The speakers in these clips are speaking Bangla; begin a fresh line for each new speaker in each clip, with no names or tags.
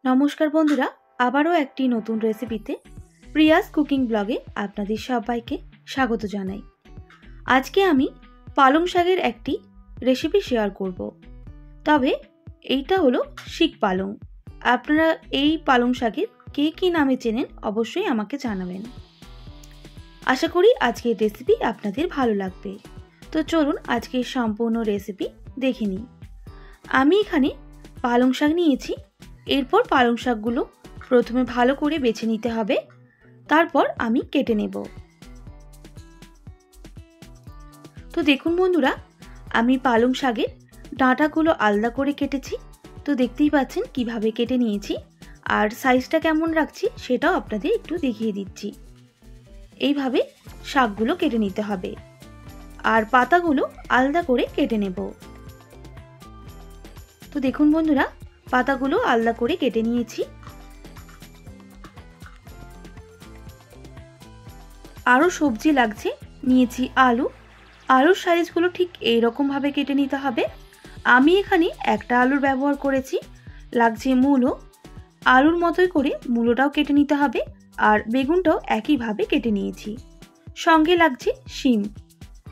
নমস্কার বন্ধুরা, আবারও একটি নতুন রেসিপিতে প্রিয়াস কুকিং ব্লগে আপনাদের সবাইকে স্বাগত জানাই। আজকে আমি পালং শাকের একটি রেসিপি শেয়ার করব। তবে এইটা হলো শিক পালং। আপনারা এই পালং শাকের কে কী নামে চেনেন অবশ্যই আমাকে জানাবেন। আশা করি আজকের রেসিপি আপনাদের ভালো লাগবে। তো চলুন আজকের সম্পূর্ণ রেসিপি দেখে নিই। আমি এখানে পালং শাক নিয়েছি। এরপর পালং শাকগুলো প্রথমে ভালো করে বেছে নিতে হবে, তারপর আমি কেটে নেব। তো দেখুন বন্ধুরা, আমি পালং শাকের ডাঁটাগুলো আলাদা করে কেটেছি। তো দেখতেই পাচ্ছেন কিভাবে কেটে নিয়েছি, আর সাইজটা কেমন রাখছি সেটাও আপনাদের একটু দেখিয়ে দিচ্ছি। এইভাবে শাকগুলো কেটে নিতে হবে, আর পাতাগুলো আলাদা করে কেটে নেব। তো দেখুন বন্ধুরা, পাতাগুলো আলাদা করে কেটে নিয়েছি। আরও সবজি লাগছে, নিয়েছি আলু। আলুর সাইজগুলো ঠিক এইরকম ভাবে কেটে নিতে হবে। আমি এখানে একটা আলুর ব্যবহার করেছি। লাগছে মূলো, আলুর মতোই করে মূলোটাও কেটে নিতে হবে, আর বেগুনটাও একইভাবে কেটে নিয়েছি। সঙ্গে লাগছে শিম,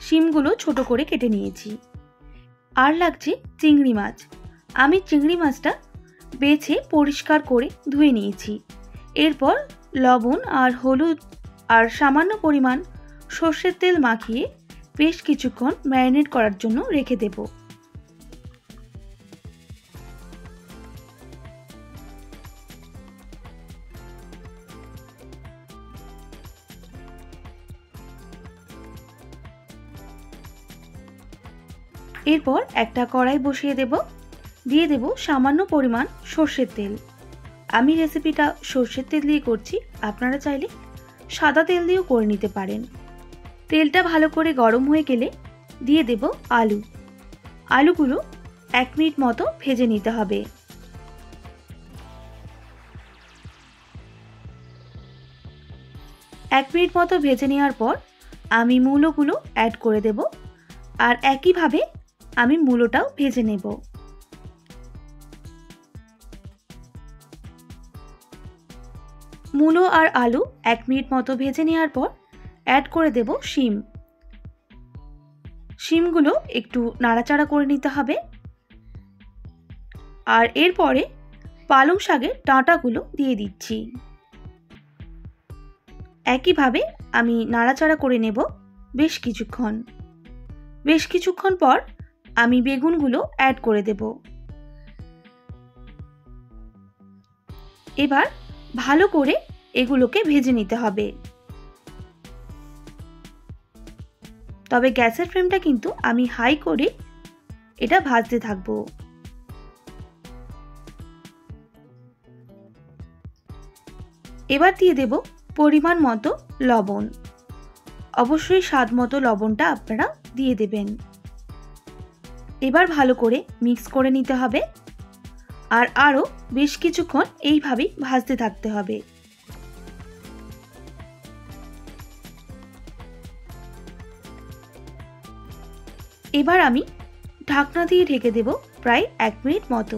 শিমগুলো ছোট করে কেটে নিয়েছি। আর লাগছে চিংড়ি মাছ। আমি চিংড়ি মাছটা বেছে পরিষ্কার করে ধুয়ে নিয়েছি। এরপর লবণ আর হলুদ আর সামান্য পরিমাণ সর্ষের তেল মাখিয়ে বেশ কিছুক্ষণ ম্যারিনেট করার জন্য রেখে দেব। এরপর একটা কড়াই বসিয়ে দেব, দিয়ে দেব সামান্য পরিমাণ সর্ষের তেল। আমি রেসিপিটা সর্ষের তেল দিয়ে করছি, আপনারা চাইলে সাদা তেল দিয়েও করে নিতে পারেন। তেলটা ভালো করে গরম হয়ে গেলে দিয়ে দেব আলু। আলুগুলো 1 মিনিট মতো ভেজে নিতে হবে। এক মিনিট মতো ভেজে নেওয়ার পর আমি মূলোগুলো অ্যাড করে দেব, আর একইভাবে আমি মূলোটাও ভেজে নেব। মূলো আর আলু 1 মিনিট মতো ভেজে নেওয়ার পর অ্যাড করে দেব শিম। শিমগুলো একটু নাড়াচাড়া করে নিতে হবে, আর এরপরে পালং শাকের ডাঁটাগুলো দিয়ে দিচ্ছি। একইভাবে আমি নাড়াচাড়া করে নেব বেশ কিছুক্ষণ। বেশ কিছুক্ষণ পর আমি বেগুনগুলো অ্যাড করে দেব। এবার ভালো করে এগুলোকে ভেজে নিতে হবে। তবে গ্যাসের ফ্লেমটা কিন্তু আমি হাই করে এটা ভাজতে থাকবো। এবার দিয়ে দেব পরিমাণ মতো লবণ। অবশ্যই স্বাদ মতো লবণটা আপনারা দিয়ে দেবেন। এবার ভালো করে মিক্স করে নিতে হবে, আর আরও বেশ কিছুক্ষণ এইভাবেই ভাজতে থাকতে হবে। এবার আমি ঢাকনা দিয়ে ঢেকে দেব প্রায় 1 মিনিট মতো।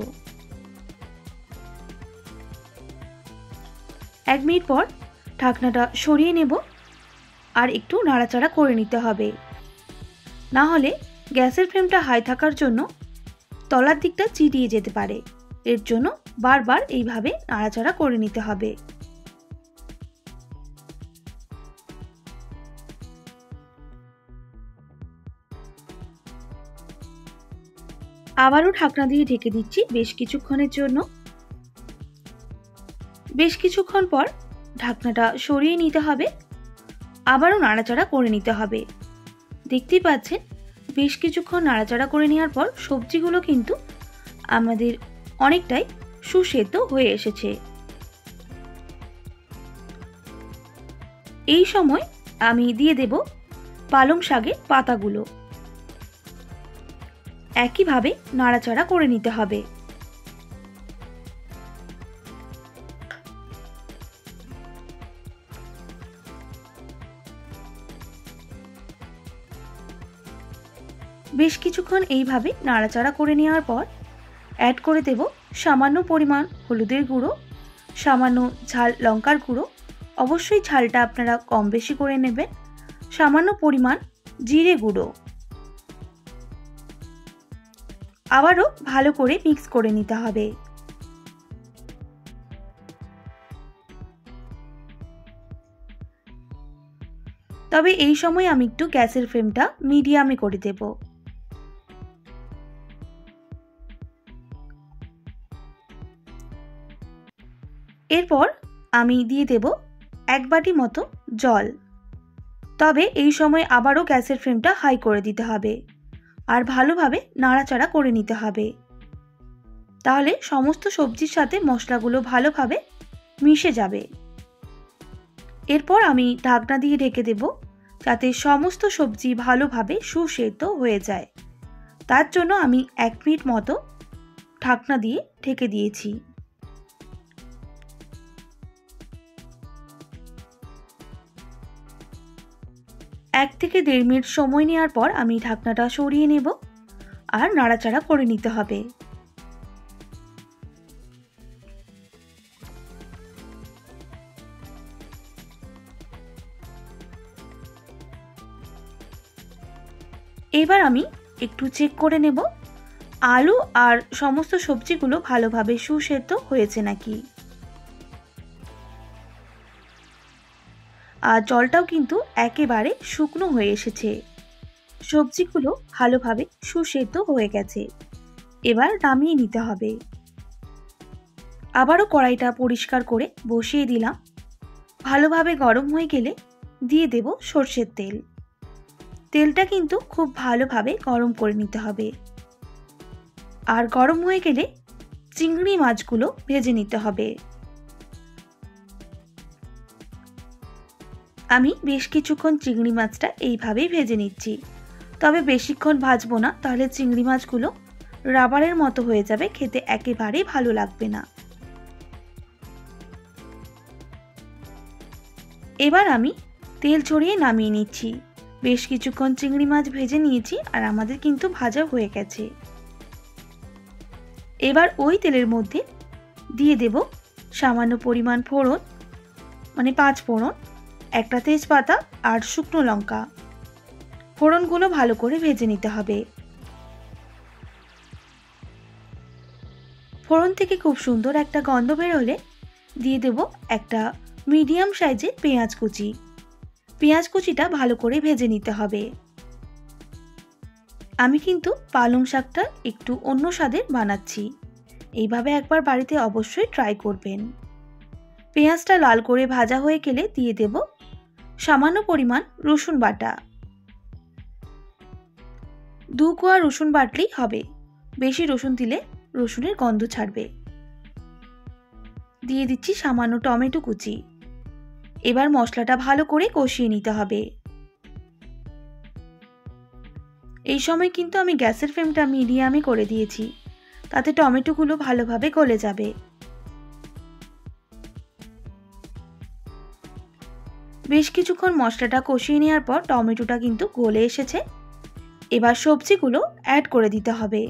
1 মিনিট পর ঢাকনাটা সরিয়ে নেব, আর একটু নাড়াচাড়া করে নিতে হবে। না হলে গ্যাসের ফ্লেমটা হাই থাকার জন্য তলার দিকটা চিটিয়ে যেতে পারে। এর জন্য বারবার এইভাবে নাড়াচাড়া করে নিতে হবে। আবারও ঢাকনা দিয়ে ঢেকে দিচ্ছি বেশ কিছুক্ষণের জন্য। বেশ কিছুক্ষণ পর ঢাকনাটা সরিয়ে নিতে হবে, আবারও নাড়াচাড়া করে নিতে হবে। দেখতেই পাচ্ছেন বেশ কিছুক্ষণ নাড়াচাড়া করে নেওয়ার পর সবজিগুলো কিন্তু আমাদের অনেকটাই সুসেদ্ধ হয়ে এসেছে। এই সময় আমি দিয়ে দেব পালং শাকের পাতাগুলো। একইভাবে নাড়াচাড়া করে নিতে হবে। বেশ কিছুক্ষণ এইভাবে নাড়াচাড়া করে নেওয়ার পর অ্যাড করে দেব সামান্য পরিমাণ হলুদের গুঁড়ো, সামান্য ঝাল লঙ্কার গুঁড়ো, অবশ্যই ঝালটা আপনারা কম বেশি করে নেবেন, সামান্য পরিমাণ জিরে গুঁড়ো। আবারও ভালো করে মিক্স করে নিতে হবে। তবে এই সময় আমি একটু গ্যাসের ফ্লেমটা মিডিয়ামে করে দেব। এরপর আমি দিয়ে দেব 1 বাটি মতো জল। তবে এই সময় আবারও গ্যাসের ফ্লেমটা হাই করে দিতে হবে আর ভালোভাবে নাড়াচাড়া করে নিতে হবে। তাহলে সমস্ত সবজির সাথে মশলাগুলো ভালোভাবে মিশে যাবে। এরপর আমি ঢাকনা দিয়ে ঢেকে দেব যাতে সমস্ত সবজি ভালোভাবে সুসেদ্ধ হয়ে যায়। তার জন্য আমি 1 মিনিট মতো ঢাকনা দিয়ে ঢেকে দিয়েছি। 1 থেকে 1.5 মিনিট সময় নেওয়ার পর আমি ঢাকনাটা সরিয়ে নেব আর নাড়াচাড়া করে নিতে হবে। এবার আমি একটু চেক করে নেব আলু আর সমস্ত সবজিগুলো ভালোভাবে সুসেদ্ধ হয়েছে নাকি। আর জলটাও কিন্তু একেবারে শুকনো হয়ে এসেছে। সবজিগুলো ভালোভাবে সুসেদ্ধ হয়ে গেছে। এবার নামিয়ে নিতে হবে। আবারও কড়াইটা পরিষ্কার করে বসিয়ে দিলাম। ভালোভাবে গরম হয়ে গেলে দিয়ে দেব সরষের তেল। তেলটা কিন্তু খুব ভালোভাবে গরম করে নিতে হবে। আর গরম হয়ে গেলে চিংড়ি মাছগুলো ভেজে নিতে হবে। আমি বেশ কিছুক্ষণ চিংড়ি মাছটা এইভাবেই ভেজে নিচ্ছি। তবে বেশিক্ষণ ভাজবো না, তাহলে চিংড়ি মাছগুলো রাবারের মতো হয়ে যাবে, খেতে একেবারেই ভালো লাগবে না। এবার আমি তেল ছড়িয়ে নামিয়ে নিচ্ছি। বেশ কিছুক্ষণ চিংড়ি মাছ ভেজে নিয়েছি আর আমাদের কিন্তু ভাজা হয়ে গেছে। এবার ওই তেলের মধ্যে দিয়ে দেব সামান্য পরিমাণ ফোড়ন, মানে 5 ফোড়ন, একটা তেজপাতা আর শুকনো লঙ্কা। ফোড়নগুলো ভালো করে ভেজে নিতে হবে। ফোড়ন থেকে খুব সুন্দর একটা গন্ধ বের হলে দিয়ে দেব একটা মিডিয়াম সাইজের পেঁয়াজ কুচি। পেঁয়াজ কুচিটা ভালো করে ভেজে নিতে হবে। আমি কিন্তু পালং শাকটা একটু অন্য স্বাদের বানাচ্ছি। এইভাবে একবার বাড়িতে অবশ্যই ট্রাই করবেন। পেঁয়াজটা লাল করে ভাজা হয়ে গেলে দিয়ে দেব সামান্য পরিমাণ রসুন বাটা। 2 কোয়া রসুন বাটলেই হবে, বেশি রসুন দিলে রসুনের গন্ধ ছাড়বে। দিয়ে দিচ্ছি সামান্য টমেটো কুচি। এবার মশলাটা ভালো করে কষিয়ে নিতে হবে। এই সময় কিন্তু আমি গ্যাসের ফ্লেমটা মিডিয়ামে করে দিয়েছি, তাতে টমেটোগুলো ভালোভাবে গলে যাবে। বেশ কিছুক্ষণ মশলাটা কষিয়ে নেওয়ার পর টমেটোটা কিন্তু গলে এসেছে। এবার সবজিগুলো অ্যাড করে দিতে হবে।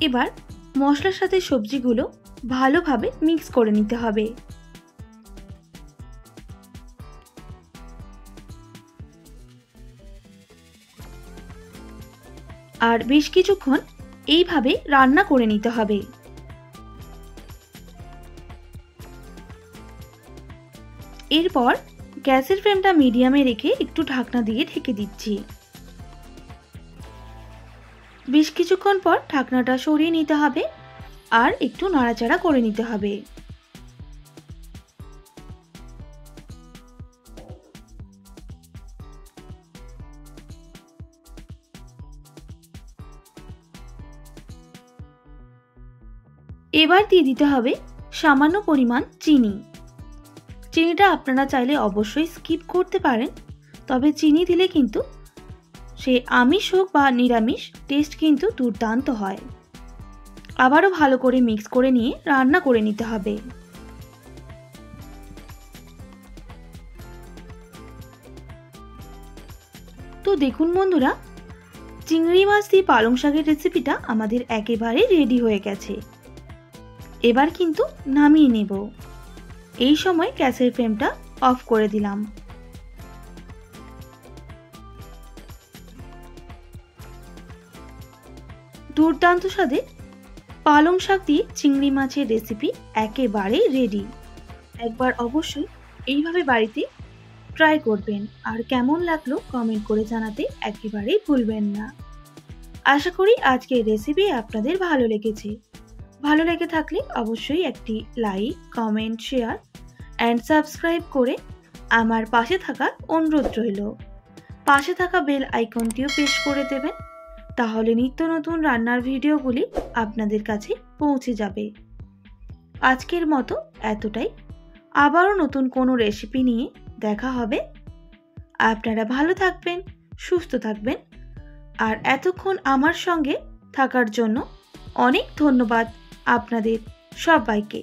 এবার মশলার সাথে সবজিগুলো ভালোভাবে মিক্স করে নিতে হবে। আর বেশ কিছুক্ষণ এইভাবে রান্না করে নিতে হবে। এরপর গ্যাসের ফ্লেমটা মিডিয়ামে রেখে একটু ঢাকনা দিয়ে ঢেকে দিচ্ছি। বেশ কিছুক্ষণ পর ঢাকনাটা সরিয়ে নিতে হবে আর একটু নাড়াচাড়া করে নিতে হবে। এবার দিয়ে দিতে হবে সামান্য পরিমাণ চিনি। চিনিটা আপনারা চাইলে অবশ্যই স্কিপ করতে পারেন, তবে চিনি দিলে কিন্তু সে আমিষ হোক বা নিরামিষ টেস্ট কিন্তু দুর্দান্ত হয়। আবারও ভালো করে মিক্স করে নিয়ে রান্না করে নিতে হবে। তো দেখুন বন্ধুরা, চিংড়ি মাছ দিয়ে পালং শাকের রেসিপিটা আমাদের একেবারে রেডি হয়ে গেছে। এবার কিন্তু নামিয়ে নেব। এই সময় গ্যাসের ফ্লেমটা অফ করে দিলাম। দুর্দান্ত স্বাদে পালং শাক দিয়ে চিংড়ি মাছের রেসিপি একেবারে রেডি। একবার অবশ্যই এইভাবে বাড়িতে ট্রাই করবেন, আর কেমন লাগলো কমেন্ট করে জানাতে একেবারেই ভুলবেন না। আশা করি আজকের রেসিপি আপনাদের ভালো লেগেছে। ভালো লেগে থাকলে অবশ্যই একটি like, comment, share and subscribe করে আমার পাশে থাকার অনুরোধ রইল। পাশে থাকা বেল আইকনটিও প্রেস করে দেবেন, তাহলে নিত্য নতুন রান্নার ভিডিওগুলি আপনাদের কাছে পৌঁছে যাবে। আজকের মতো এতটাই। আবারও নতুন কোনো রেসিপি নিয়ে দেখা হবে। আপনারা ভালো থাকবেন, সুস্থ থাকবেন, আর এতক্ষণ আমার সঙ্গে থাকার জন্য অনেক ধন্যবাদ আপনাদের সবাইকে।